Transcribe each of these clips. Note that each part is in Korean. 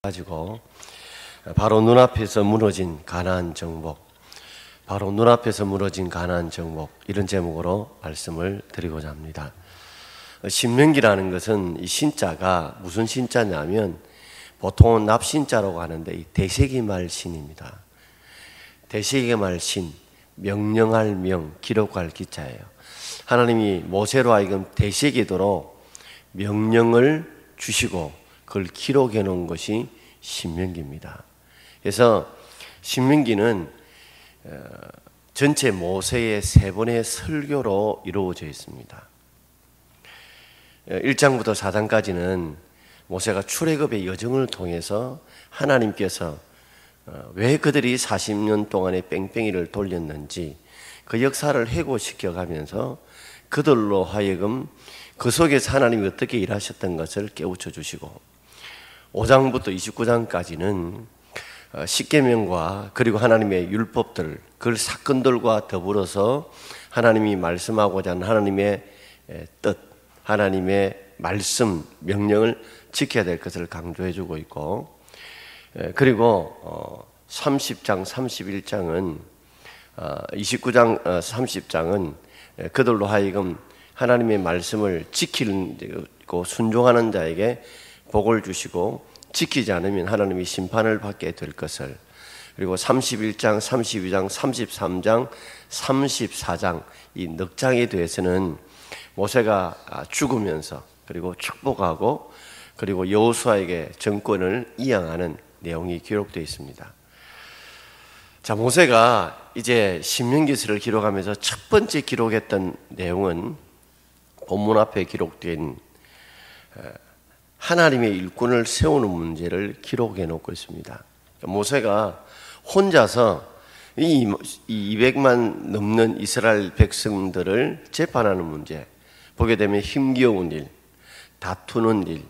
가지고 바로 눈앞에서 무너진 가나안 정복, 바로 눈앞에서 무너진 가나안 정복, 이런 제목으로 말씀을 드리고자 합니다. 신명기라는 것은 이 신자가 무슨 신자냐면 보통은 납신자라고 하는데 이 대세기말 신입니다. 대세기말 신, 명령할 명, 기록할 기자예요. 하나님이 모세로 하여금 대세기도록 명령을 주시고 그걸 기록해 놓은 것이 신명기입니다. 그래서 신명기는 전체 모세의 3번의 설교로 이루어져 있습니다. 1장부터 4장까지는 모세가 출애굽의 여정을 통해서 하나님께서 왜 그들이 40년 동안의 뺑뺑이를 돌렸는지 그 역사를 회고시켜 가면서 그들로 하여금 그 속에서 하나님이 어떻게 일하셨던 것을 깨우쳐 주시고, 5장부터 29장까지는 십계명과 그리고 하나님의 율법들, 그 사건들과 더불어서 하나님이 말씀하고자 하는 하나님의 뜻, 하나님의 말씀, 명령을 지켜야 될 것을 강조해 주고 있고, 그리고 30장, 31장은 29장, 30장은 그들로 하여금 하나님의 말씀을 지키고 순종하는 자에게 복을 주시고, 지키지 않으면 하나님이 심판을 받게 될 것을, 그리고 31장, 32장, 33장, 34장 이 넉 장에 대해서는 모세가 죽으면서 그리고 축복하고 그리고 여호수아에게 정권을 이양하는 내용이 기록되어 있습니다. 자, 모세가 이제 신명기서를 기록하면서 첫 번째 기록했던 내용은 본문 앞에 기록된 하나님의 일꾼을 세우는 문제를 기록해 놓고 있습니다. 모세가 혼자서 이 200만 넘는 이스라엘 백성들을 재판하는 문제, 보게 되면 힘겨운 일, 다투는 일,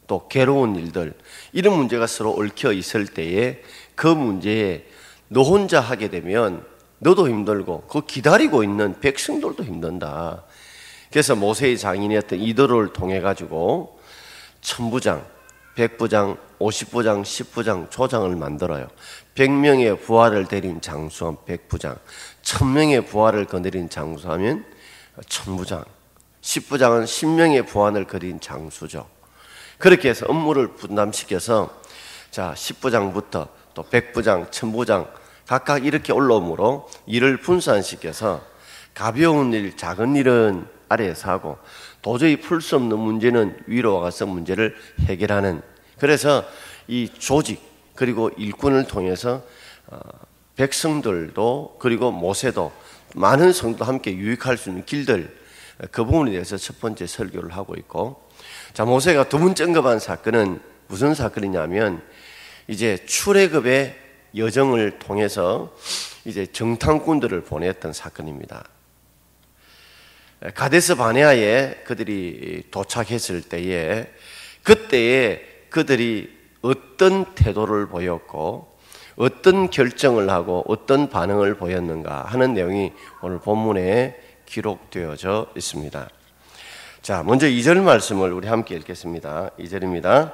또 괴로운 일들, 이런 문제가 서로 얽혀 있을 때에 그 문제에 너 혼자 하게 되면 너도 힘들고 그 기다리고 있는 백성들도 힘든다. 그래서 모세의 장인이었던 이도를 통해 가지고 천부장, 백부장, 50부장, 10부장, 조장을 만들어요. 100명의 부하를 데린 장수하면 백부장, 1000명의 부하를 거느린 장수하면 천부장, 10부장은 10명의 부하를 거느린 장수죠. 그렇게 해서 업무를 분담시켜서 자 10부장부터 또 100부장, 1000부장 각각 이렇게 올라옴으로 일을 분산시켜서 가벼운 일, 작은 일은 아래에서 하고 도저히 풀 수 없는 문제는 위로 와서 문제를 해결하는, 그래서 이 조직 그리고 일꾼을 통해서 백성들도 그리고 모세도 많은 성도 함께 유익할 수 있는 길들, 그 부분에 대해서 첫 번째 설교를 하고 있고, 자, 모세가 두 번째 언급한 사건은 무슨 사건이냐면 이제 출애굽의 여정을 통해서 이제 정탐꾼들을 보냈던 사건입니다. 가데스 바네아에 그들이 도착했을 때에 그때에 그들이 어떤 태도를 보였고 어떤 결정을 하고 어떤 반응을 보였는가 하는 내용이 오늘 본문에 기록되어져 있습니다. 자, 먼저 2절 말씀을 우리 함께 읽겠습니다. 2절입니다.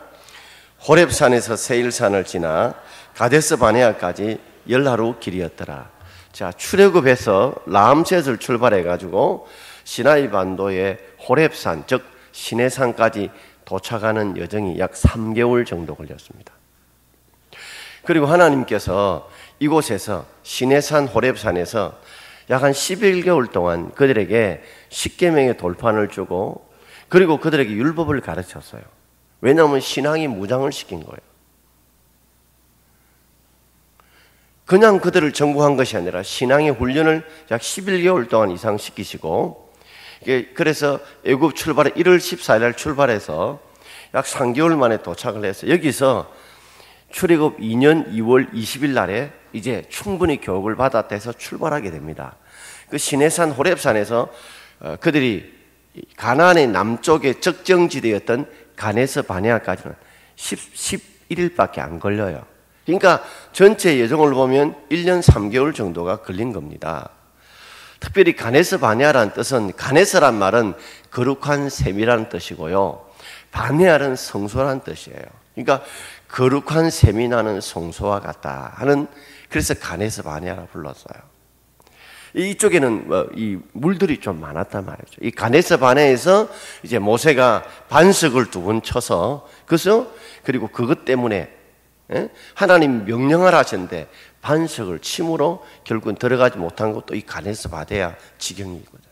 호렙산에서 세일산을 지나 가데스 바네아까지 10하루 길이었더라. 자, 출애굽에서 라암셋을 출발해 가지고 시나이 반도의 호렙산, 즉 시내산까지 도착하는 여정이 약 3개월 정도 걸렸습니다. 그리고 하나님께서 이곳에서 시내산 호렙산에서 약 한 11개월 동안 그들에게 십계명의 돌판을 주고 그리고 그들에게 율법을 가르쳤어요. 왜냐하면 신앙이 무장을 시킨 거예요. 그냥 그들을 정복한 것이 아니라 신앙의 훈련을 약 11개월 동안 이상 시키시고, 그래서 애굽 출발에 1월 14일 날 출발해서 약 3개월 만에 도착을 해서 여기서 출애굽 2년 2월 20일 날에 이제 충분히 교육을 받았다 해서 출발하게 됩니다. 그 시내산 호렙산에서 그들이 가나안의 남쪽의 적정지대였던 가데스 바네아까지는 11일밖에 안 걸려요. 그러니까 전체 여정을 보면 1년 3개월 정도가 걸린 겁니다. 특별히 가데스 바네아라는 뜻은, 가데스란 말은 거룩한 샘이라는 뜻이고요, 바네아는 성소라는 뜻이에요. 그러니까 거룩한 샘이 나는 성소와 같다 하는, 그래서 가네스 바네아라 불렀어요. 이쪽에는 이 물들이 좀 많았단 말이죠. 이 가네스 바네아에서 이제 모세가 반석을 2번 쳐서, 그리고 그것 때문에 하나님 명령을 하셨는데 반석을 침으로 결국은 들어가지 못한 것도 이 가데스 바네아 지경이거든.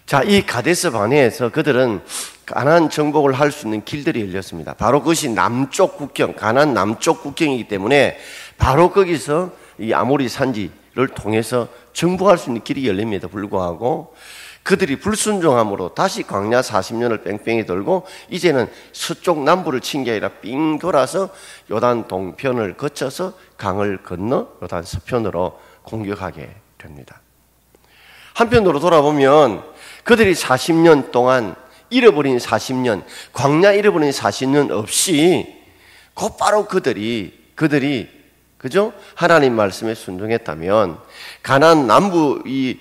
자, 이 가데스 바네아에서 그들은 가나안 정복을 할 수 있는 길들이 열렸습니다. 바로 그것이 남쪽 국경, 가나안 남쪽 국경이기 때문에 바로 거기서 이 아모리 산지를 통해서 정복할 수 있는 길이 열림에도 불구하고 그들이 불순종함으로 다시 광야 40년을 뺑뺑이 돌고 이제는 서쪽 남부를 친 게 아니라 삥 돌아서 요단 동편을 거쳐서 강을 건너 요단 서편으로 공격하게 됩니다. 한편으로 돌아보면 그들이 40년 동안 잃어버린 40년, 광야 잃어버린 40년 없이 곧바로 그들이 그죠? 하나님 말씀에 순종했다면 가나안 남부 이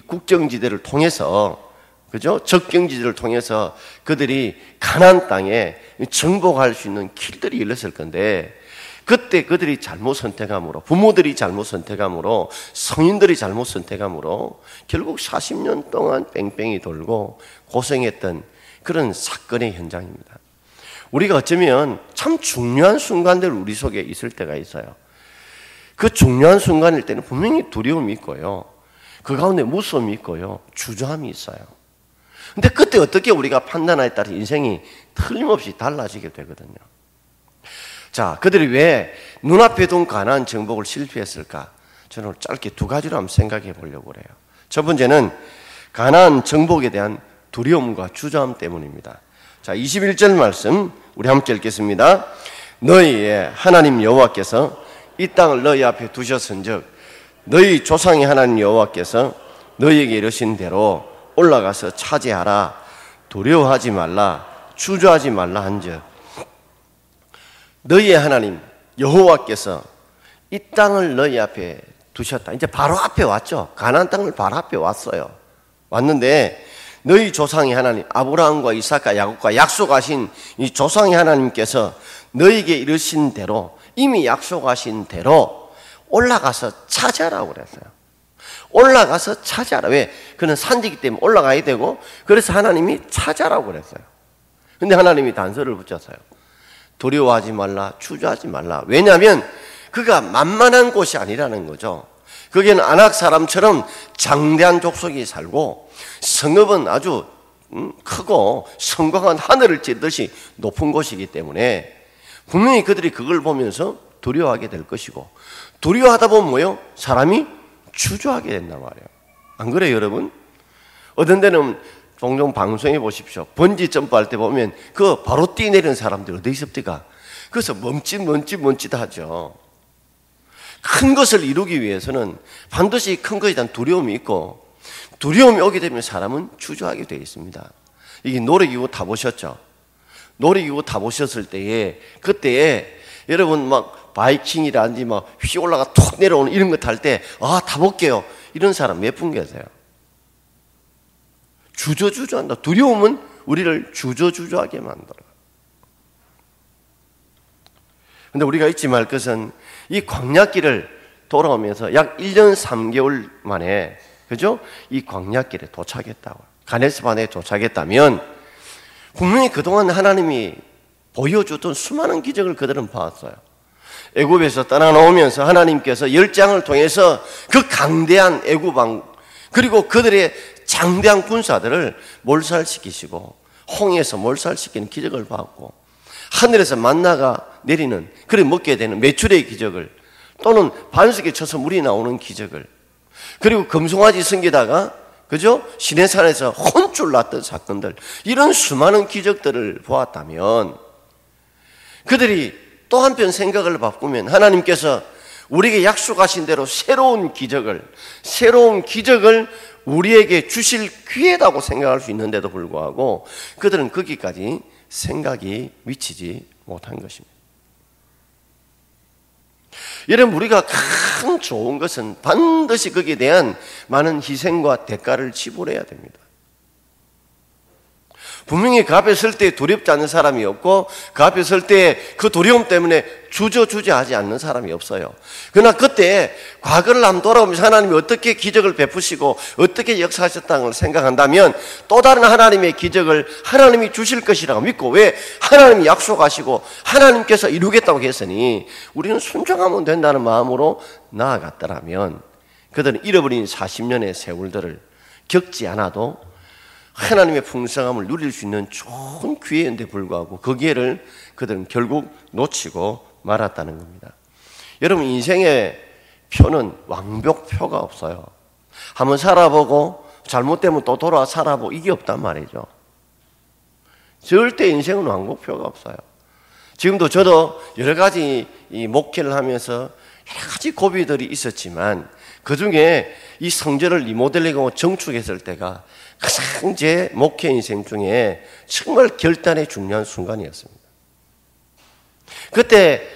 국경지대를 통해서, 그죠? 적경지대를 통해서 그들이 가나안 땅에 정복할 수 있는 길들이 열렸을 건데, 그때 그들이 잘못 선택함으로, 부모들이 잘못 선택함으로, 성인들이 잘못 선택함으로 결국 40년 동안 뺑뺑이 돌고 고생했던 그런 사건의 현장입니다. 우리가 어쩌면 참 중요한 순간들 우리 속에 있을 때가 있어요. 그 중요한 순간일 때는 분명히 두려움이 있고요, 그 가운데 무서움이 있고요, 주저함이 있어요. 근데 그때 어떻게 우리가 판단하에 따라 인생이 틀림없이 달라지게 되거든요. 자, 그들이 왜 눈앞에 둔 가나안 정복을 실패했을까? 저는 짧게 2가지로 한번 생각해 보려고 그래요. 첫 번째는 가나안 정복에 대한 두려움과 주저함 때문입니다. 자, 21절 말씀 우리 함께 읽겠습니다. 너희의 하나님 여호와께서 이 땅을 너희 앞에 두셨은즉 너희 조상의 하나님 여호와께서 너희에게 이르신 대로 올라가서 차지하라. 두려워하지 말라. 주저하지 말라 한즉 너희의 하나님 여호와께서 이 땅을 너희 앞에 두셨다. 이제 바로 앞에 왔죠. 가나안 땅을 바로 앞에 왔어요. 왔는데 너희 조상의 하나님 아브라함과 이삭과 야곱과 약속하신 이 조상의 하나님께서 너희에게 이르신 대로, 이미 약속하신 대로 올라가서 차지하라고 그랬어요. 올라가서 차지하라. 왜? 그는 산지기 때문에 올라가야 되고, 그래서 하나님이 차지하라고 그랬어요. 근데 하나님이 단서를 붙였어요. 두려워하지 말라, 주저하지 말라. 왜냐하면 그가 만만한 곳이 아니라는 거죠. 거기는 아낙 사람처럼 장대한 족속이 살고 성읍은 아주 크고 성곽은 하늘을 찌듯이 높은 곳이기 때문에 분명히 그들이 그걸 보면서 두려워하게 될 것이고, 두려워하다 보면 뭐예요? 사람이 주저하게 된단 말이에요. 안 그래요, 여러분? 어떤 데는 종종 방송해 보십시오. 번지 점프할 때 보면 그 바로 뛰내리는 사람들 어디 있습니까? 그래서 멈칫하죠. 큰 것을 이루기 위해서는 반드시 큰 것에 대한 두려움이 있고, 두려움이 오게 되면 사람은 주저하게 되어 있습니다. 이게 놀이기구 타보셨죠? 놀이기구 타보셨을 때에, 그때에 여러분 막 바이킹이라든지 막 휘 올라가 툭 내려오는 이런 거 탈 때, 아, 타볼게요. 이런 사람 몇 분 계세요? 주저한다. 두려움은 우리를 주저하게 만들어요. 근데 우리가 잊지 말 것은 이 광야길을 돌아오면서 약 1년 3개월 만에, 그죠? 이 광야길에 도착했다고. 가데스 바네아에 도착했다면 분명히 그동안 하나님이 보여주던 수많은 기적을 그들은 봤어요. 애굽에서 떠나오면서 하나님께서 열장을 통해서 그 강대한 애굽왕, 그리고 그들의 장대한 군사들을 몰살시키시고 홍해에서 몰살시키는 기적을 봤고, 하늘에서 만나가 내리는, 그래 먹게 되는 메추리의 기적을, 또는 반석에 쳐서 물이 나오는 기적을, 그리고 금송아지 섬기다가, 그죠? 시내산에서 혼쭐 났던 사건들, 이런 수많은 기적들을 보았다면 그들이 또 한편 생각을 바꾸면 하나님께서 우리에게 약속하신 대로 새로운 기적을 우리에게 주실 기회라고 생각할 수 있는데도 불구하고 그들은 거기까지 생각이 미치지 못한 것입니다. 여러분, 우리가 가장 좋은 것은 반드시 거기에 대한 많은 희생과 대가를 지불해야 됩니다. 분명히 그 앞에 설 때 두렵지 않는 사람이 없고 그 앞에 설 때 그 두려움 때문에 주저하지 않는 사람이 없어요. 그러나 그때 과거를 한번 돌아보면서 하나님이 어떻게 기적을 베푸시고 어떻게 역사하셨다는 걸 생각한다면 또 다른 하나님의 기적을 하나님이 주실 것이라고 믿고, 왜? 하나님이 약속하시고 하나님께서 이루겠다고 했으니 우리는 순종하면 된다는 마음으로 나아갔더라면 그들은 잃어버린 40년의 세월들을 겪지 않아도 하나님의 풍성함을 누릴 수 있는 좋은 기회인데 불구하고 그 기회를 그들은 결국 놓치고 말았다는 겁니다. 여러분, 인생의 표는 완벽표가 없어요. 한번 살아보고 잘못되면 또 돌아와 살아보고 이게 없단 말이죠. 절대 인생은 완벽표가 없어요. 지금도 저도 여러 가지 이 목회를 하면서 여러 가지 고비들이 있었지만 그 중에 이 성전을 리모델링하고 정축했을 때가 가장 제 목회 인생 중에 정말 결단의 중요한 순간이었습니다. 그때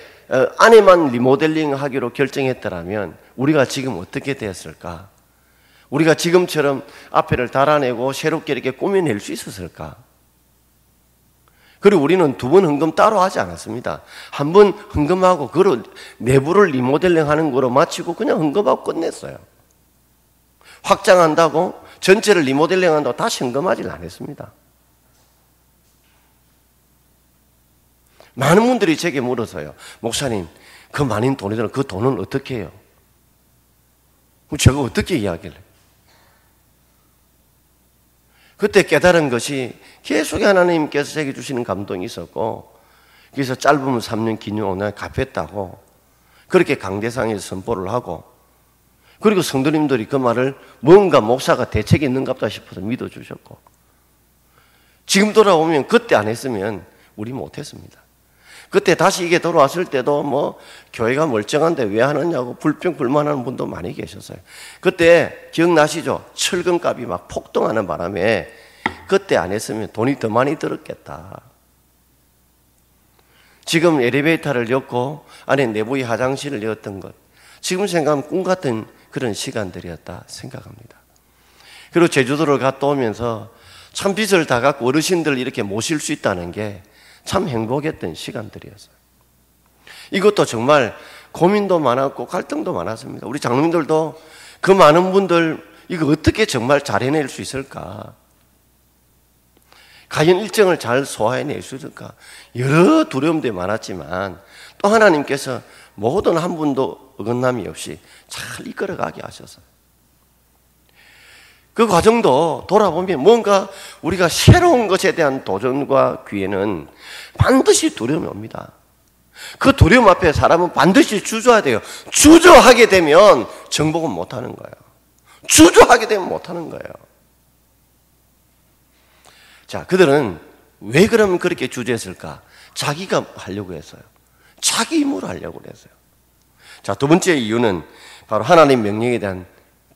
안에만 리모델링 하기로 결정했더라면 우리가 지금 어떻게 되었을까? 우리가 지금처럼 앞에를 달아내고 새롭게 이렇게 꾸며낼 수 있었을까? 그리고 우리는 두 번 헌금 따로 하지 않았습니다. 한 번 헌금하고 그걸 내부를 리모델링 하는 거로 마치고 그냥 헌금하고 끝냈어요. 확장한다고 전체를 리모델링 한다고 다시 헌금하지는 않았습니다. 많은 분들이 제게 물어서요. 목사님, 그 많은 돈이 들어 그 돈은 어떻게 해요? 제가 어떻게 이야기를 해요? 그때 깨달은 것이 계속 하나님께서 제게 주시는 감동이 있었고, 그래서 짧으면 3년, 긴 5년 갚았다고 그렇게 강대상에서 선포를 하고, 그리고 성도님들이 그 말을 뭔가 목사가 대책이 있는가 보다 싶어서 믿어주셨고, 지금 돌아오면 그때 안 했으면 우리 못했습니다. 그때 다시 이게 돌아왔을 때도 뭐 교회가 멀쩡한데 왜 하느냐고 불평불만하는 분도 많이 계셨어요. 그때 기억나시죠? 철근값이 막 폭등하는 바람에 그때 안 했으면 돈이 더 많이 들었겠다. 지금 엘리베이터를 엮고 안에 내부의 화장실을 였던 것, 지금 생각하면 꿈 같은 그런 시간들이었다 생각합니다. 그리고 제주도를 갔다 오면서 참 빚을 다 갖고 어르신들 이렇게 모실 수 있다는 게 참 행복했던 시간들이었어요. 이것도 정말 고민도 많았고 갈등도 많았습니다. 우리 장로님들도 그 많은 분들 이거 어떻게 정말 잘 해낼 수 있을까? 과연 일정을 잘 소화해낼 수 있을까? 여러 두려움들이 많았지만 또 하나님께서 모든 한 분도 어긋남이 없이 잘 이끌어가게 하셨어요. 그 과정도 돌아보면 뭔가 우리가 새로운 것에 대한 도전과 기회는 반드시 두려움이 옵니다. 그 두려움 앞에 사람은 반드시 주저해야 돼요. 주저하게 되면 정복은 못하는 거예요. 주저하게 되면 못하는 거예요. 자, 그들은 왜 그러면 그렇게 주저했을까? 자기가 하려고 했어요. 자기 힘으로 하려고 했어요. 자, 두 번째 이유는 바로 하나님 명령에 대한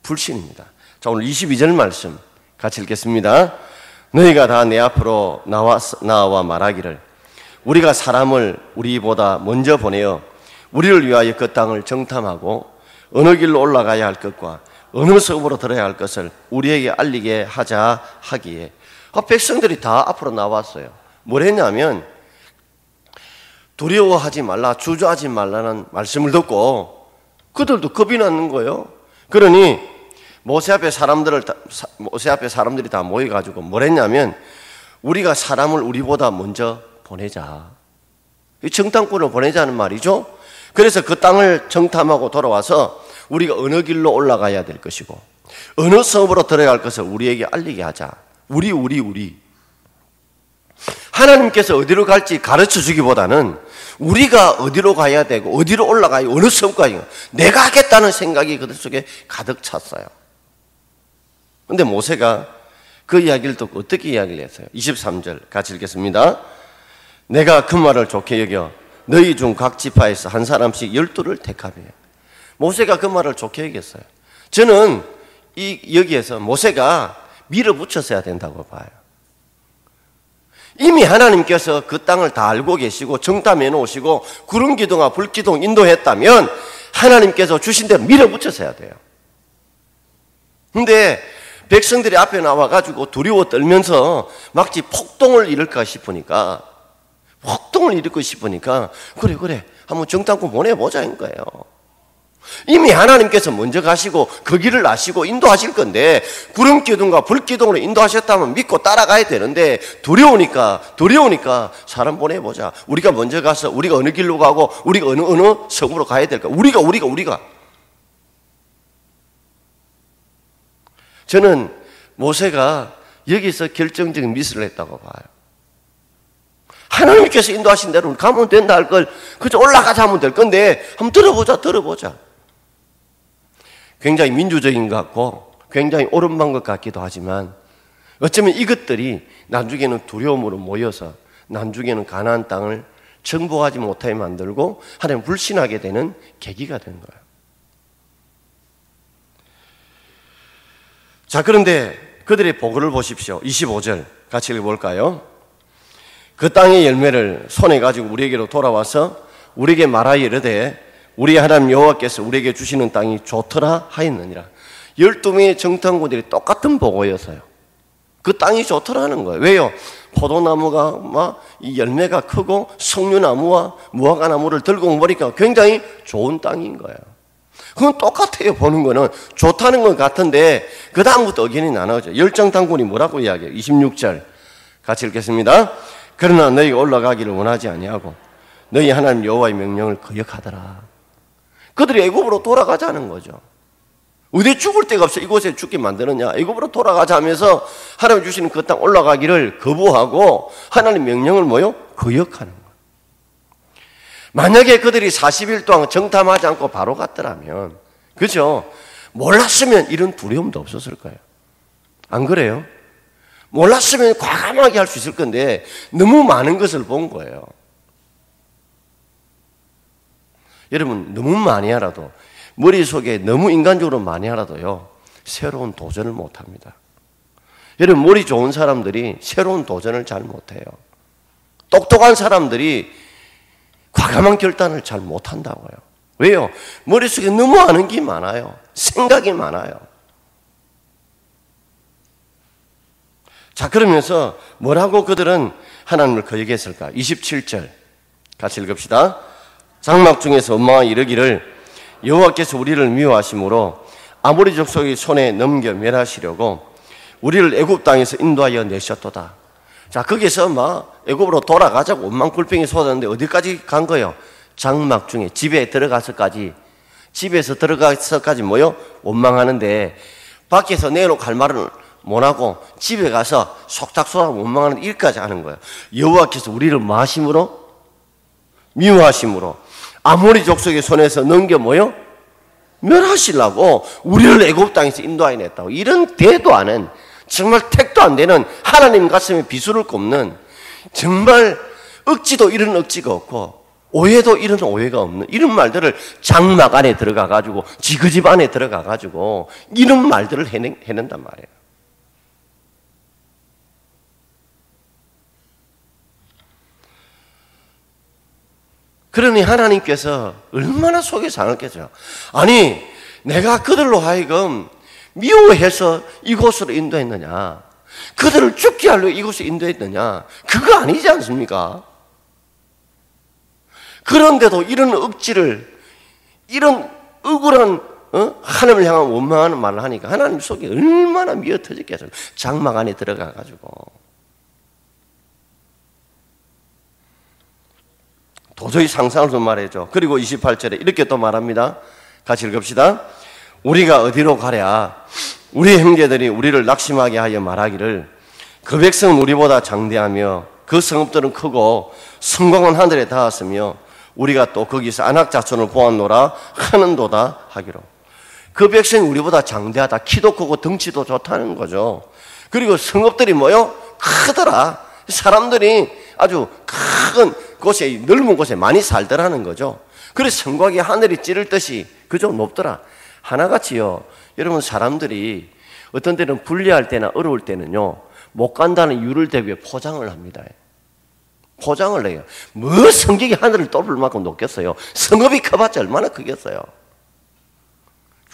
불신입니다. 자, 오늘 22절 말씀 같이 읽겠습니다. 너희가 다 내 앞으로 나와 말하기를 우리가 사람을 우리보다 먼저 보내어 우리를 위하여 그 땅을 정탐하고 어느 길로 올라가야 할 것과 어느 성읍으로 들어야 할 것을 우리에게 알리게 하자 하기에, 백성들이 다 앞으로 나왔어요. 뭘 했냐면 두려워하지 말라, 주저하지 말라는 말씀을 듣고 그들도 겁이 나는 거예요. 그러니 모세 앞에 사람들이 다 모여가지고 뭘 했냐면 우리가 사람을 우리보다 먼저 보내자. 정탐꾼을 보내자는 말이죠. 그래서 그 땅을 정탐하고 돌아와서 우리가 어느 길로 올라가야 될 것이고 어느 성읍으로 들어야 할 것을 우리에게 알리게 하자. 우리. 하나님께서 어디로 갈지 가르쳐 주기보다는 우리가 어디로 가야 되고 어디로 올라가야 어느 성까지 내가 하겠다는 생각이 그들 속에 가득 찼어요. 그런데 모세가 그 이야기를 듣고 어떻게 이야기를 했어요? 23절 같이 읽겠습니다. 내가 그 말을 좋게 여겨 너희 중 각 지파에서 한 사람씩 12를 택하며. 모세가 그 말을 좋게 여겼어요. 저는 여기에서 모세가 밀어붙였어야 된다고 봐요. 이미 하나님께서 그 땅을 다 알고 계시고 정탐해 놓으시고 구름기둥과 불기둥 인도했다면 하나님께서 주신 대로 밀어붙였어야 돼요. 근데 백성들이 앞에 나와가지고 두려워 떨면서 마치 폭동을 일으킬까 싶으니까 그래 한번 정탐꾼 보내보자인 거예요. 이미 하나님께서 먼저 가시고 그 길을 아시고 인도하실 건데 구름기둥과 불기둥으로 인도하셨다면 믿고 따라가야 되는데 두려우니까 사람 보내보자. 우리가 먼저 가서 우리가 어느 길로 가고 우리가 어느 성으로 가야 될까? 우리가 저는 모세가 여기서 결정적인 미스를 했다고 봐요. 하나님께서 인도하신 대로 가면 된다 할 걸 그저 올라가자 하면 될 건데 한번 들어보자. 굉장히 민주적인 것 같고 굉장히 옳은 방법 같기도 하지만 어쩌면 이것들이 나중에는 두려움으로 모여서 나중에는 가나안 땅을 정복하지 못하게 만들고 하나님 불신하게 되는 계기가 된 거예요. 자, 그런데 그들의 보고를 보십시오. 25절 같이 읽어볼까요? 그 땅의 열매를 손에 가지고 우리에게로 돌아와서 우리에게 말하여 이르되 우리 하나님 여호와께서 우리에게 주시는 땅이 좋더라 하였느니라. 12명의 정탐꾼들이 똑같은 보고였어요. 그 땅이 좋더라는 거예요. 왜요? 포도나무가 막 이 열매가 크고 석류나무와 무화과나무를 들고 보니까 굉장히 좋은 땅인 거예요. 그건 똑같아요. 보는 거는 좋다는 건 같은데 그 다음부터 의견이 나눠져. 열정탐꾼이 뭐라고 이야기해요? 26절 같이 읽겠습니다. 그러나 너희가 올라가기를 원하지 아니하고 너희 하나님 여호와의 명령을 거역하더라. 그들이 애굽으로 돌아가자는 거죠. 어디 죽을 데가 없어 이곳에 죽게 만드느냐. 애굽으로 돌아가자 하면서 하나님 주시는 그 땅 올라가기를 거부하고 하나님 명령을 거역하는 거예요. 만약에 그들이 40일 동안 정탐하지 않고 바로 갔더라면, 그죠? 몰랐으면 이런 두려움도 없었을 거예요. 안 그래요? 몰랐으면 과감하게 할 수 있을 건데 너무 많은 것을 본 거예요. 여러분, 너무 많이 알아도, 머릿속에 너무 인간적으로 많이 알아도요, 새로운 도전을 못 합니다. 여러분, 머리 좋은 사람들이 새로운 도전을 잘 못해요. 똑똑한 사람들이 과감한 결단을 잘 못한다고요. 왜요? 머릿속에 너무 아는 게 많아요. 생각이 많아요. 자, 그러면서 뭐라고 그들은 하나님을 거역했을까? 27절 같이 읽읍시다. 장막 중에서 엄마가 이르기를 여호와께서 우리를 미워하심으로 아모리 족속의 손에 넘겨 멸하시려고 우리를 애굽 땅에서 인도하여 내셨도다. 자, 거기서 막 애굽으로 돌아가자고 원망불평이 쏟았는데 어디까지 간 거예요? 장막 중에 집에 들어가서까지, 집에서 들어가서까지 원망하는데 밖에서 내놓고 갈 말은 못하고 집에 가서 속닥속닥 원망하는 일까지 하는 거예요. 여호와께서 우리를 미워하심으로 아모리 족속의 손에서 넘겨 멸하시려고 우리를 애굽 땅에서 인도하여 냈다고. 이런 대도 않은, 정말 택도 안 되는, 하나님 가슴에 비수를 꼽는, 정말 억지도 이런 억지가 없고 오해도 이런 오해가 없는 이런 말들을 장막 안에 들어가가지고, 지그집 안에 들어가가지고 이런 말들을 해낸단 말이에요. 그러니 하나님께서 얼마나 속이 상했겠어요. 아니, 내가 그들로 하여금 미워해서 이곳으로 인도했느냐, 그들을 죽게 하려고 이곳에 인도했느냐, 그거 아니지 않습니까? 그런데도 이런 억지를, 이런 억울한 하나님을 향한 원망하는 말을 하니까 하나님 속이 얼마나 미어 터졌겠어요. 장막 안에 들어가가지고 도저히 상상을 좀 말해줘. 그리고 28절에 이렇게 또 말합니다. 같이 읽읍시다. 우리가 어디로 가랴? 우리 형제들이 우리를 낙심하게 하여 말하기를 그 백성은 우리보다 장대하며 그 성읍들은 크고 성공은 하늘에 닿았으며 우리가 또 거기서 안악자손을 보았노라 하는도다 하기로. 그 백성이 우리보다 장대하다. 키도 크고 덩치도 좋다는 거죠. 그리고 성읍들이 크더라. 사람들이 아주 큰 곳에, 넓은 곳에 많이 살더라는 거죠. 그래서 성곽이 하늘이 찌를 듯이 그저 높더라. 하나같이요, 여러분, 사람들이 어떤 때는 불리할 때나 어려울 때는요, 못 간다는 이유를 대비해 포장을 합니다. 포장을 해요. 뭐 성곽이 하늘을 뚫을 만큼 높겠어요. 성읍이 커봤자 얼마나 크겠어요.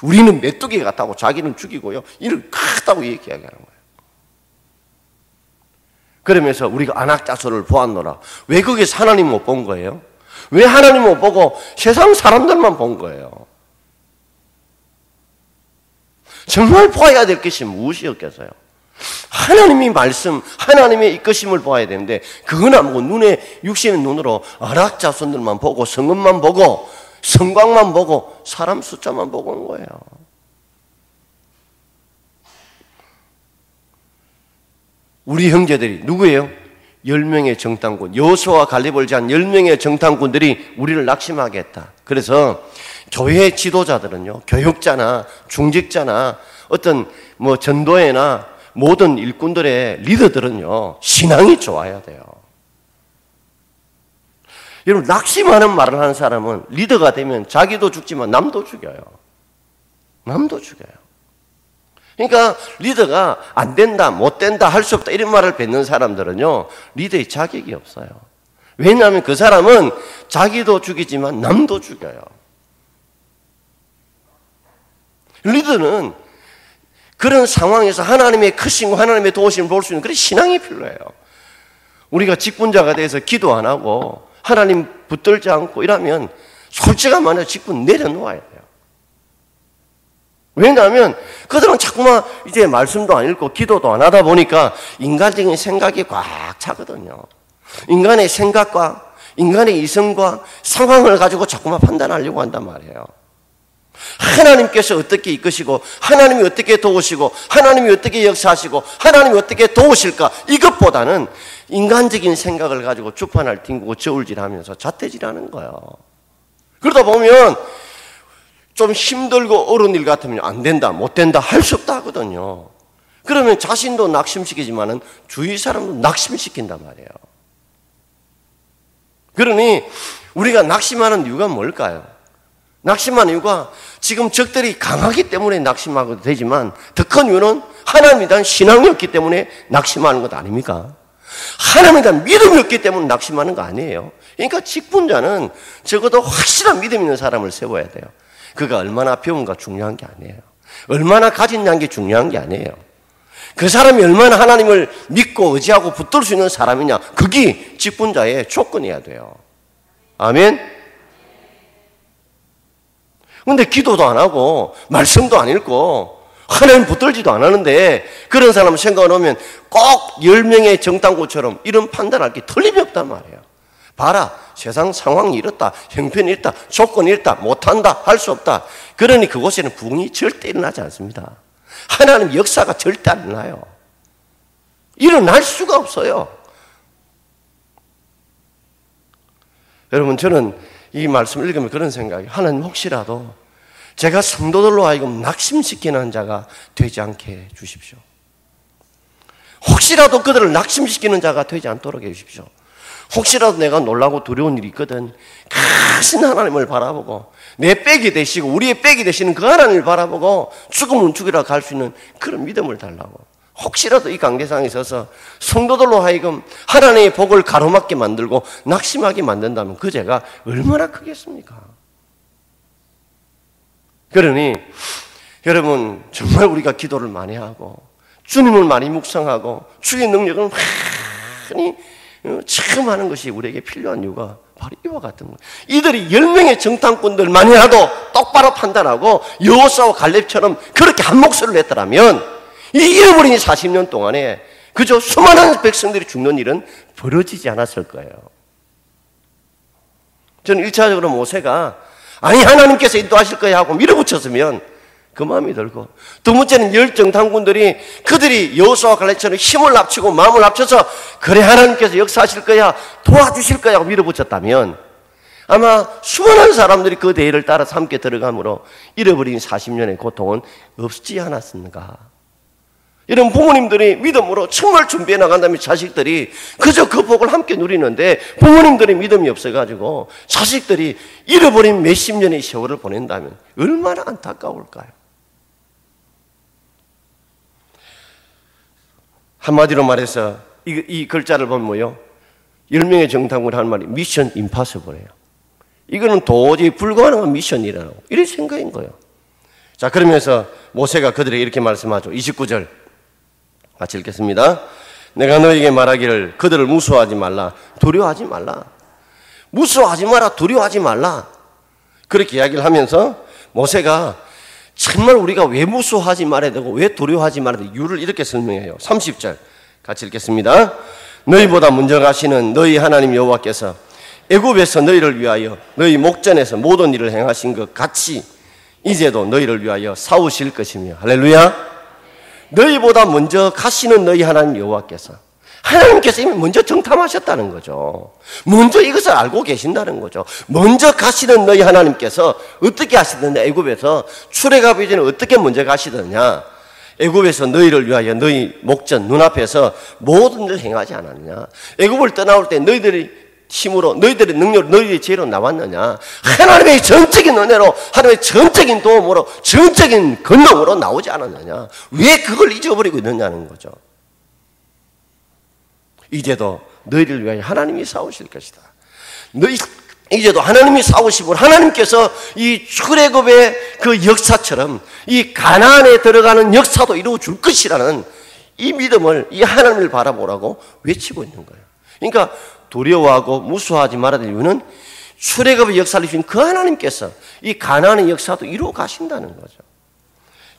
우리는 메뚜기 같다고 자기는 죽이고요. 이를 크다고 얘기하는 거예요. 그러면서 우리가 안악자손을 보았노라. 왜 거기서 하나님 못 본 거예요? 왜 하나님 못 보고 세상 사람들만 본 거예요? 정말 보아야 될 것이 무엇이었겠어요? 하나님의 말씀, 하나님의 이끄심을 보아야 되는데 그건 안 보고 눈에 육신의 눈으로 안악자손들만 보고 성읍만 보고 성곽만 보고 사람 숫자만 보고 온 거예요. 우리 형제들이 누구예요? 10명의 정탐꾼, 여호수아와 갈렙을 제한 10명의 정탐꾼들이 우리를 낙심하게 했다. 그래서 교회 지도자들은요, 교육자나 중직자나 어떤 전도회나 모든 일꾼들의 리더들은요, 신앙이 좋아야 돼요. 여러분, 낙심하는 말을 하는 사람은 리더가 되면 자기도 죽지만 남도 죽여요. 남도 죽여요. 그러니까 리더가 안 된다, 못 된다, 할 수 없다 이런 말을 뱉는 사람들은요, 리더의 자격이 없어요. 왜냐하면 그 사람은 자기도 죽이지만 남도 죽여요. 리더는 그런 상황에서 하나님의 크심과 하나님의 도우심을 볼 수 있는 그런 신앙이 필요해요. 우리가 직분자가 돼서 기도 안 하고 하나님 붙들지 않고 이러면 솔직한 말로 직분 내려놓아야 돼요. 왜냐하면 그들은 자꾸만 이제 말씀도 안 읽고 기도도 안 하다 보니까 인간적인 생각이 꽉 차거든요. 인간의 생각과 인간의 이성과 상황을 가지고 자꾸만 판단하려고 한단 말이에요. 하나님께서 어떻게 이끄시고 하나님이 어떻게 도우시고 하나님이 어떻게 역사하시고 하나님이 어떻게 도우실까, 이것보다는 인간적인 생각을 가지고 주판을 튕기고 저울질하면서 잣대질하는 거예요. 그러다 보면 좀 힘들고 어려운 일 같으면 안 된다, 못 된다, 할 수 없다 하거든요. 그러면 자신도 낙심시키지만은 주위 사람도 낙심시킨단 말이에요. 그러니 우리가 낙심하는 이유가 뭘까요? 낙심하는 이유가 지금 적들이 강하기 때문에 낙심하고도 되지만 더 큰 이유는 하나님에 대한 신앙이 없기 때문에 낙심하는 것 아닙니까? 하나님에 대한 믿음이 없기 때문에 낙심하는 거 아니에요. 그러니까 직분자는 적어도 확실한 믿음 있는 사람을 세워야 돼요. 그가 얼마나 배운가 중요한 게 아니에요. 얼마나 가진 게 중요한 게 아니에요. 그 사람이 얼마나 하나님을 믿고 의지하고 붙들 수 있는 사람이냐, 그게 직분자의 조건이어야 돼요. 아멘? 근데 기도도 안 하고 말씀도 안 읽고 하나님 붙들지도 안 하는데 그런 사람 생각을 하면 꼭 10명의 정탐꾼처럼 이런 판단할 게 틀림이 없단 말이에요. 봐라, 세상 상황이 이렇다, 형편이 이렇다, 조건이 이렇다, 못한다, 할 수 없다. 그러니 그곳에는 부흥이 절대 일어나지 않습니다. 하나님 역사가 절대 안 일어나요. 일어날 수가 없어요. 여러분, 저는 이 말씀을 읽으면 그런 생각이, 하나님 혹시라도 제가 성도들로 하여금 낙심시키는 자가 되지 않게 해주십시오. 혹시라도 그들을 낙심시키는 자가 되지 않도록 해주십시오. 혹시라도 내가 놀라고 두려운 일이 있거든, 크신 하나님을 바라보고 내 백이 되시고 우리의 백이 되시는 그 하나님을 바라보고 죽으면 죽이라 갈 수 있는 그런 믿음을 달라고. 혹시라도 이 관계상에 있어서 성도들로 하여금 하나님의 복을 가로막게 만들고 낙심하게 만든다면 그 죄가 얼마나 크겠습니까? 그러니 여러분, 정말 우리가 기도를 많이 하고 주님을 많이 묵상하고 주의 능력을 많이 체험하는 것이 우리에게 필요한 이유가 바로 이와 같은 거예요. 이들이 10명의 정탐꾼들 만이라도 똑바로 판단하고 여호수아와 갈렙처럼 그렇게 한 목소리를 냈더라면 이 잃어버린 40년 동안에 그저 수많은 백성들이 죽는 일은 벌어지지 않았을 거예요. 저는 1차적으로 모세가 아니 하나님께서 인도하실 거야 하고 밀어붙였으면 그 마음이 들고, 두 번째는 10 정탐꾼들이 그들이 여호수아와 갈렙처럼 힘을 합치고 마음을 합쳐서 그래 하나님께서 역사하실 거야, 도와주실 거야 하고 밀어붙였다면 아마 수많은 사람들이 그 대의를 따라서 함께 들어감으로 잃어버린 40년의 고통은 없지 않았습니까? 이런 부모님들이 믿음으로 정말 준비해 나간다면 자식들이 그저 그 복을 함께 누리는데 부모님들이 믿음이 없어가지고 자식들이 잃어버린 몇십 년의 세월을 보낸다면 얼마나 안타까울까요? 한마디로 말해서 이 글자를 보면 뭐요? 10명의 정탐꾼이 하는 말이 미션 임파서블이에요. 이거는 도저히 불가능한 미션이라고 이런 생각인 거예요. 자, 그러면서 모세가 그들에게 이렇게 말씀하죠. 29절 같이 읽겠습니다. 내가 너에게 말하기를 그들을 무서워하지 말라, 두려워하지 말라. 무서워하지 마라, 두려워하지 말라. 그렇게 이야기를 하면서 모세가 정말 우리가 왜 무서워하지 말아야 되고 왜 두려워하지 말아야 되고 이유를 이렇게 설명해요. 30절 같이 읽겠습니다. 너희보다 먼저 가시는 너희 하나님 여호와께서 애굽에서 너희를 위하여 너희 목전에서 모든 일을 행하신 것 같이 이제도 너희를 위하여 싸우실 것이며. 할렐루야. 너희보다 먼저 가시는 너희 하나님 여호와께서, 하나님께서 이미 먼저 정탐하셨다는 거죠. 먼저 이것을 알고 계신다는 거죠. 먼저 가시는 너희 하나님께서 어떻게 하시느냐, 애굽에서 출애굽하기 전에 어떻게 먼저 가시느냐, 애굽에서 너희를 위하여 너희 목전 눈앞에서 모든 일을 행하지 않았느냐. 애굽을 떠나올 때 너희들이 힘으로, 너희들의 능력으로, 너희들의 지혜로 나왔느냐. 하나님의 전적인 은혜로, 하나님의 전적인 도움으로, 전적인 권능으로 나오지 않았느냐. 왜 그걸 잊어버리고 있느냐는 거죠. 이제도 너희를 위하여 하나님이 싸우실 것이다. 이제도 하나님이 싸우시고 하나님께서 이 출애굽의 그 역사처럼 이 가나안에 들어가는 역사도 이루어 줄 것이라는 이 믿음을, 이 하나님을 바라보라고 외치고 있는 거예요. 그러니까 두려워하고 무서워하지 말아야 될 이유는 출애굽의 역사를 주신 그 하나님께서 이 가나안의 역사도 이루어 가신다는 거죠.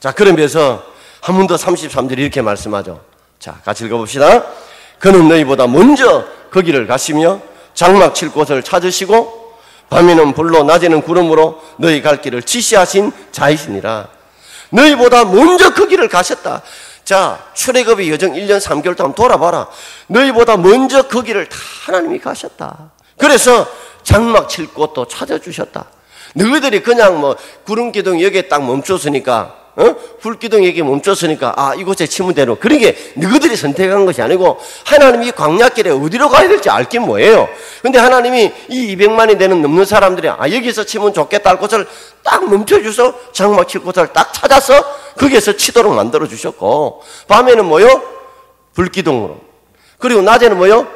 자, 그러면서 한 번 더 33절에 이렇게 말씀하죠. 자, 같이 읽어봅시다. 그는 너희보다 먼저 거기를 가시며 장막 칠 곳을 찾으시고 밤에는 불로 낮에는 구름으로 너희 갈 길을 지시하신 자이시니라. 너희보다 먼저 거기를 가셨다. 자, 출애굽의 여정 1년 3개월 동안 돌아봐라. 너희보다 먼저 거기를 다 하나님이 가셨다. 그래서 장막 칠 곳도 찾아주셨다. 너희들이 그냥 뭐 구름기둥 여기에 딱 멈췄으니까, 불기둥 여기에 멈췄으니까 아, 이곳에 치면 되노. 그런 게 너희들이 선택한 것이 아니고 하나님이 광야길에 어디로 가야 될지 알긴 뭐예요. 근데 하나님이 이 200만이 되는 넘는 사람들이 아, 여기서 치면 좋겠다 할 곳을 딱 멈춰주셔서 장막 칠 곳을 딱 찾아서 거기에서 치도록 만들어 주셨고, 밤에는 뭐요? 불기둥으로, 그리고 낮에는 뭐요?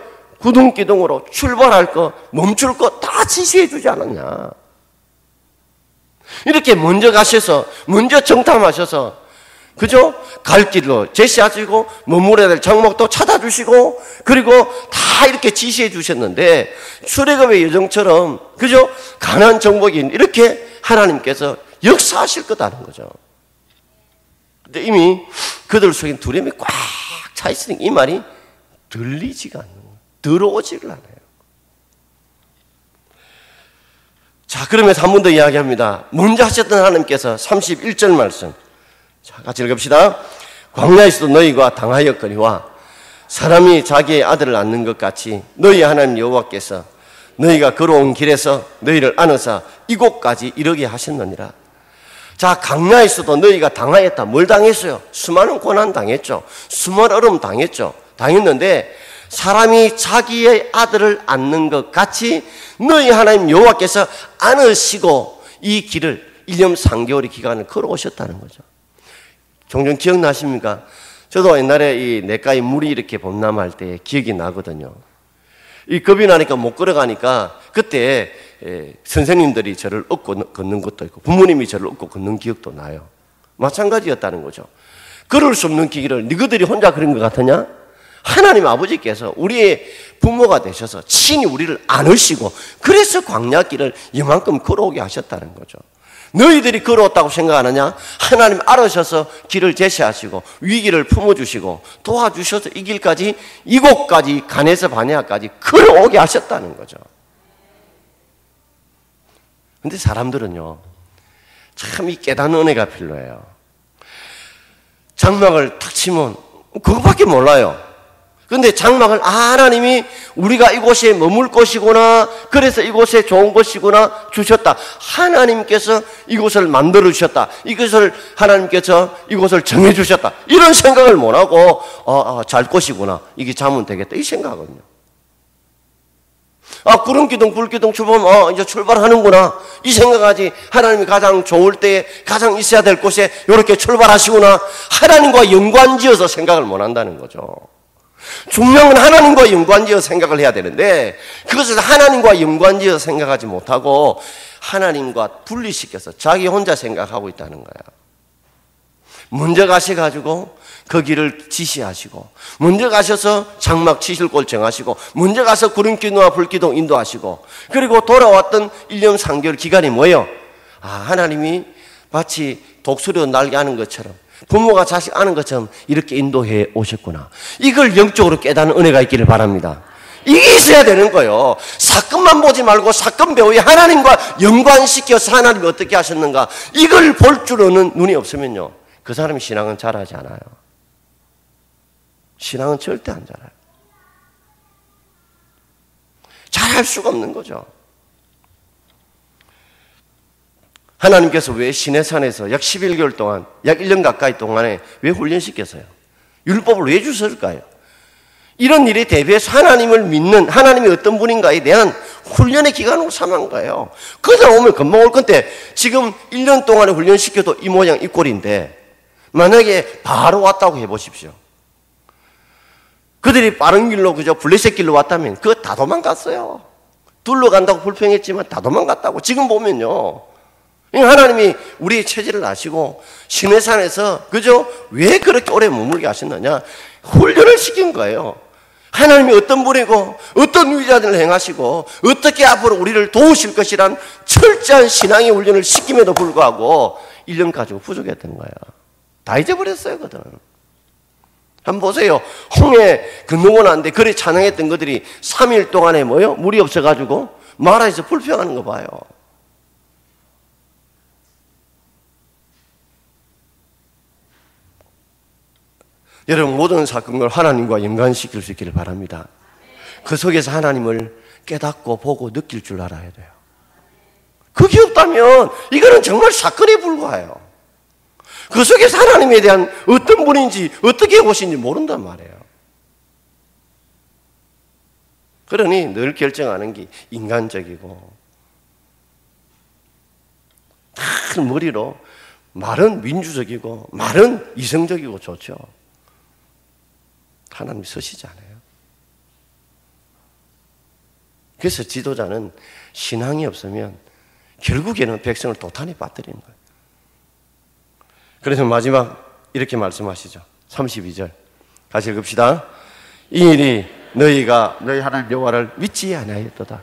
구둥기둥으로 출발할 거, 멈출 거 다 지시해 주지 않았냐. 이렇게 먼저 가셔서, 먼저 정탐하셔서, 그죠? 갈 길로 제시하시고, 머물러야 될 장막도 찾아주시고, 그리고 다 이렇게 지시해 주셨는데, 출애굽의 여정처럼, 그죠? 가나안 정복인 이렇게 하나님께서 역사하실 거다는 거죠. 근데 이미 그들 속에 두려움이 꽉 차 있으니 이 말이 들리지가 않는 거예요. 들어오지를 않아요. 자, 그러면서 한 번 더 이야기합니다. 먼저 하셨던 하나님께서 31절 말씀. 자, 같이 읽읍시다. 광야에서도 너희가 당하였거니와 사람이 자기의 아들을 낳는 것 같이 너희 하나님 여호와께서 너희가 걸어온 길에서 너희를 안으사 이곳까지 이르게 하셨느니라. 자, 광야에서도 너희가 당하였다. 뭘 당했어요? 수많은 고난 당했죠. 수많은 어려움 당했죠. 당했는데 사람이 자기의 아들을 안는 것 같이 너희 하나님 여호와께서 안으시고 이 길을 1년 3개월의 기간을 걸어오셨다는 거죠. 종종 기억나십니까? 저도 옛날에 이 냇가에 물이 이렇게 범람할 때 기억이 나거든요. 이 겁이 나니까 못 걸어가니까 그때 선생님들이 저를 업고 걷는 것도 있고 부모님이 저를 업고 걷는 기억도 나요. 마찬가지였다는 거죠. 걸을 수 없는 길을 너희들이 혼자 그런 것 같으냐? 하나님 아버지께서 우리의 부모가 되셔서 친히 우리를 안으시고 그래서 광야길을 이만큼 걸어오게 하셨다는 거죠. 너희들이 걸어왔다고 생각하느냐? 하나님 알으셔서 길을 제시하시고 위기를 품어주시고 도와주셔서 이 길까지, 이곳까지, 간에서 바네아까지 걸어오게 하셨다는 거죠. 근데 사람들은요, 참 이 깨닫는 은혜가 필요해요. 장막을 탁 치면 그것밖에 몰라요. 근데 장막을 하나님이 우리가 이곳에 머물 것이구나, 그래서 이곳에 좋은 것이구나 주셨다. 하나님께서 이곳을 만들어 주셨다. 이것을 하나님께서 이곳을 정해 주셨다. 이런 생각을 못하고 잘 것이구나, 이게 자면 되겠다, 이 생각은요. 구름기둥 불기둥 출발하면 이제 출발하는구나, 이 생각하지. 하나님이 가장 좋을 때에 가장 있어야 될 곳에 이렇게 출발하시구나, 하나님과 연관지어서 생각을 못한다는 거죠. 중요한 건 하나님과 연관지어 생각을 해야 되는데 그것을 하나님과 연관지어 생각하지 못하고 하나님과 분리시켜서 자기 혼자 생각하고 있다는 거야. 먼저 가셔가지고 그 길을 지시하시고, 먼저 가셔서 장막 치실 곳 정하시고, 먼저 가서 구름기둥과 불기둥 인도하시고, 그리고 돌아왔던 1년 3개월 기간이 뭐예요? 하나님이 마치 독수리로 날게 하는 것처럼, 부모가 자식 아는 것처럼 이렇게 인도해 오셨구나. 이걸 영적으로 깨닫는 은혜가 있기를 바랍니다. 이게 있어야 되는 거예요. 사건만 보지 말고 사건 배후에 하나님과 연관시켜서 하나님이 어떻게 하셨는가, 이걸 볼 줄은 눈이 없으면요, 그 사람이 신앙은 잘하지 않아요. 신앙은 절대 안 자라요. 잘할 수가 없는 거죠. 하나님께서 왜 시내산에서 약 11개월 동안, 약 1년 가까이 동안에 왜 훈련시켰어요? 율법을 왜 주셨을까요? 이런 일에 대비해서 하나님을 믿는, 하나님이 어떤 분인가에 대한 훈련의 기간으로 삼은 거예요. 그러다 오면 금방 올 건데, 지금 1년 동안에 훈련시켜도 이 모양 이 꼴인데, 만약에 바로 왔다고 해보십시오. 그들이 빠른 길로, 그저 블레셋 길로 왔다면 그거 다 도망갔어요. 둘러간다고 불평했지만 다 도망갔다고. 지금 보면요, 하나님이 우리의 체질을 아시고 시내산에서 그저 왜 그렇게 오래 머물게 하셨느냐, 훈련을 시킨 거예요. 하나님이 어떤 분이고 어떤 위자들을 행하시고 어떻게 앞으로 우리를 도우실 것이란 철저한 신앙의 훈련을 시킴에도 불구하고 1년 가지고 부족했던 거야. 다 잊어버렸어요, 그들은. 한번 보세요. 홍해 건너고 난데 그래 찬양했던 것들이 3일 동안에 뭐요? 물이 없어가지고 마라에서 불평하는 거 봐요. 여러분, 모든 사건을 하나님과 연관시킬 수 있기를 바랍니다. 그 속에서 하나님을 깨닫고 보고 느낄 줄 알아야 돼요. 그게 없다면 이거는 정말 사건에 불과해요. 그 속에서 하나님에 대한 어떤 분인지 어떻게 오신지 모른단 말이에요. 그러니 늘 결정하는 게 인간적이고, 큰 머리로 말은 민주적이고 말은 이성적이고 좋죠. 하나님 쓰시지 않아요. 그래서 지도자는 신앙이 없으면 결국에는 백성을 도탄에 빠뜨리는 거예요. 그래서 마지막 이렇게 말씀하시죠. 32절 같이 읽읍시다. 이 일이 너희가 너희 하나님 여호와를 믿지 아니하였도다.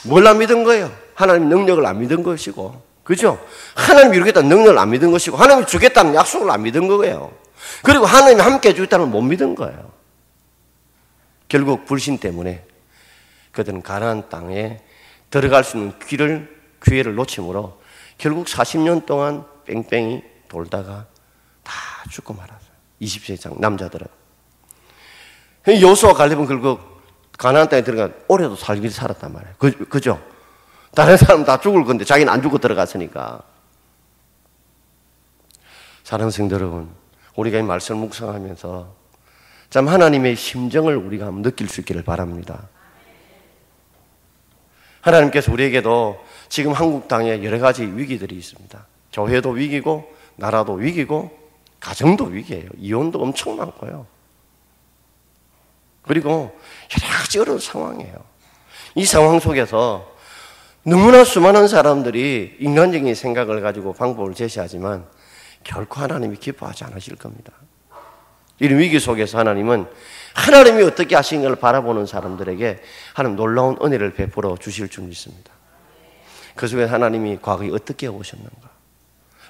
뭘 안 믿은 거예요? 하나님 능력을 안 믿은 것이고, 그죠? 하나님이 이루겠다는 능력을 안 믿은 것이고, 하나님이 주겠다는 약속을 안 믿은 거예요. 그리고 하나님이 함께 해주겠다는 걸 못 믿은 거예요. 결국 불신 때문에 그들은 가나안 땅에 들어갈 수 있는 기회를 놓침으로 결국 40년 동안 뺑뺑이 돌다가 다 죽고 말았어요. 20세 이상 남자들은. 여호수아 갈렙은 결국 가나안 땅에 들어가 오래도 살기를 살았단 말이에요. 그죠? 다른 사람 다 죽을 건데 자기는 안 죽고 들어갔으니까. 사랑하는 성도 여러분, 우리가 이 말씀을 묵상하면서 참 하나님의 심정을 우리가 한번 느낄 수 있기를 바랍니다. 하나님께서 우리에게도 지금 한국 땅에 여러 가지 위기들이 있습니다. 교회도 위기고, 나라도 위기고, 가정도 위기예요. 이혼도 엄청 많고요. 그리고 여러 가지 어려운 상황이에요. 이 상황 속에서 너무나 수많은 사람들이 인간적인 생각을 가지고 방법을 제시하지만 결코 하나님이 기뻐하지 않으실 겁니다. 이런 위기 속에서 하나님은 하나님이 어떻게 하신 걸 바라보는 사람들에게 하나님 놀라운 은혜를 베풀어 주실 줄 믿습니다. 그 속에 하나님이 과거에 어떻게 오셨는가,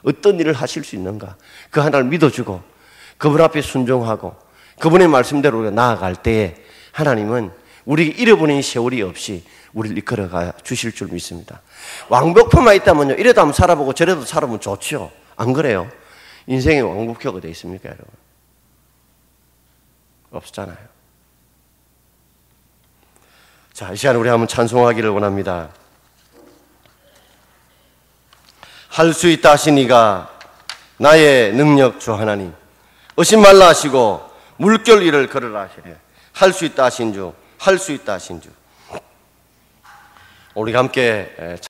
어떤 일을 하실 수 있는가, 그 하나님을 믿어주고 그분 앞에 순종하고 그분의 말씀대로 우리가 나아갈 때에 하나님은 우리에게 잃어버린 세월이 없이 우리를 이끌어가 주실 줄 믿습니다. 왕복표만 있다면요, 이래도 한번 살아보고 저래도 살아보면 좋죠. 안 그래요? 인생에 왕복표가 어디 있습니까, 여러분? 없잖아요. 자, 이 시간 우리 한번 찬송하기를 원합니다. 할 수 있다 하시니가 나의 능력 주 하나님, 의심 말라 하시고 물결 위를 걸으라 하시네. 할 수 있다 하신 주, 할 수 있다 하신 주. 우리가 함께